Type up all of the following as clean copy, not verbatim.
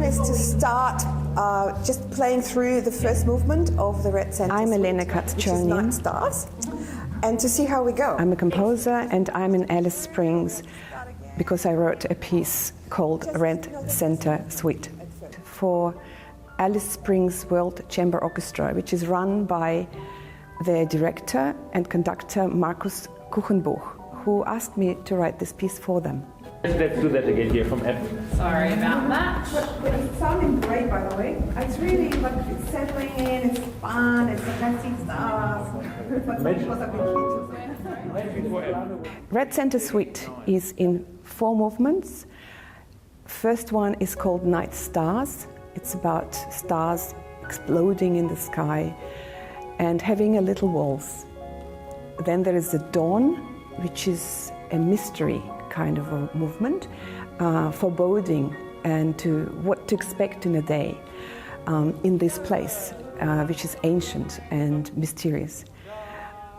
is to start just playing through the first movement of the Red Center. I'm Elena Kats-Chernin. Night Stars, and to see how we go. I'm a composer and I'm in Alice Springs because I wrote a piece called Red Center Suite for Alice Springs World Chamber Orchestra, which is run by the director and conductor Markus Kuchenbuch, who asked me to write this piece for them. Let's do that again here from F. Sorry about that. But it's sounding great, by the way. It's really like it's settling in, it's fun, it's fantastic stuff. Red Center Suite is in 4 movements. First one is called Night Stars. It's about stars exploding in the sky and having a little waltz. Then there is the Dawn, which is a mystery kind of a movement, foreboding and what to expect in a day in this place, which is ancient and mysterious.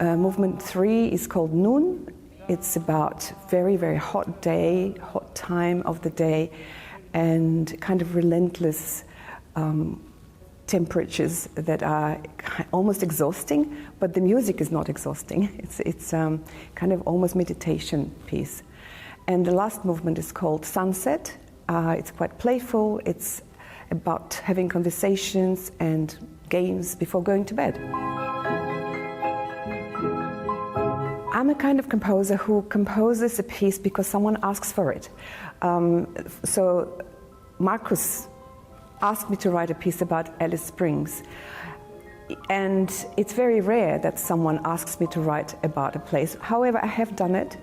Movement 3 is called Noon. It's about very, very hot day, hot time of the day, and kind of relentless temperatures that are almost exhausting, but the music is not exhausting. It's kind of almost meditation piece. And the last movement is called Sunset. It's quite playful. It's about having conversations and games before going to bed. I'm a kind of composer who composes a piece because someone asks for it. So Markus asked me to write a piece about Alice Springs. And it's very rare that someone asks me to write about a place. However, I have done it,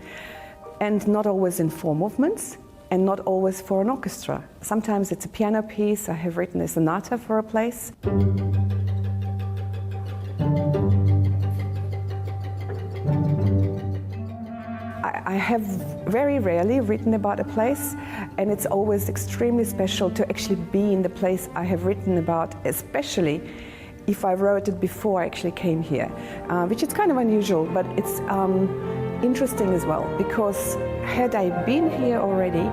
and not always in 4 movements, and not always for an orchestra. Sometimes it's a piano piece. I have written a sonata for a place. I have very rarely written about a place, and it's always extremely special to actually be in the place I have written about, especially if I wrote it before I actually came here, which is kind of unusual, but it's interesting as well, because had I been here already,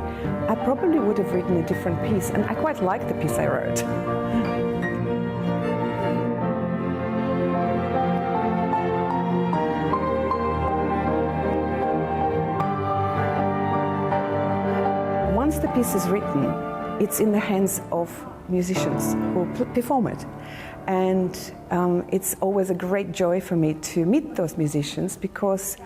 I probably would have written a different piece, and I quite like the piece I wrote. Once the piece is written, it's in the hands of musicians who perform it. And it's always a great joy for me to meet those musicians because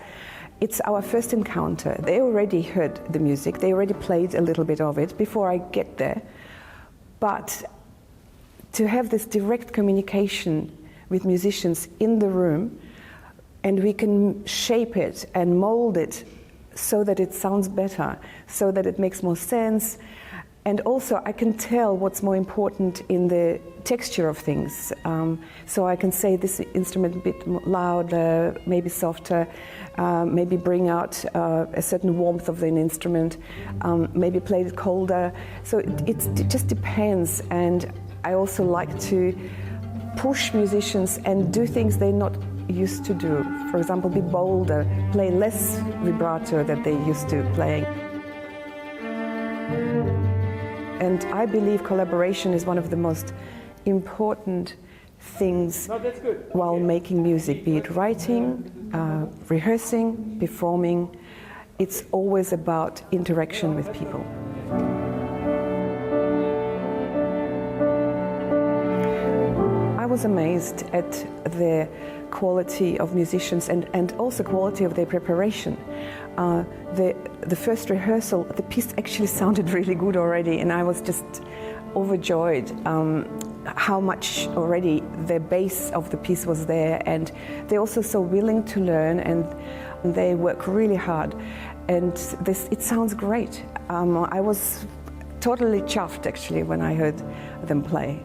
it's our first encounter. They already heard the music, they already played a little bit of it before I get there. But to have this direct communication with musicians in the room, and we can shape it and mold it so that it sounds better, so that it makes more sense. And also I can tell what's more important in the texture of things. So I can say this instrument a bit louder, maybe softer, maybe bring out a certain warmth of an instrument, maybe play it colder. So it just depends. And I also like to push musicians and do things they're not used to do. For example, be bolder, play less vibrato that they used to playing. And I believe collaboration is one of the most important things while making music, be it writing, rehearsing, performing. It's always about interaction with people. I was amazed at the quality of musicians and also quality of their preparation. The first rehearsal, the piece actually sounded really good already, and I was just overjoyed how much already the base of the piece was there, and they're also so willing to learn, and they work really hard, and it sounds great. I was totally chuffed actually when I heard them play.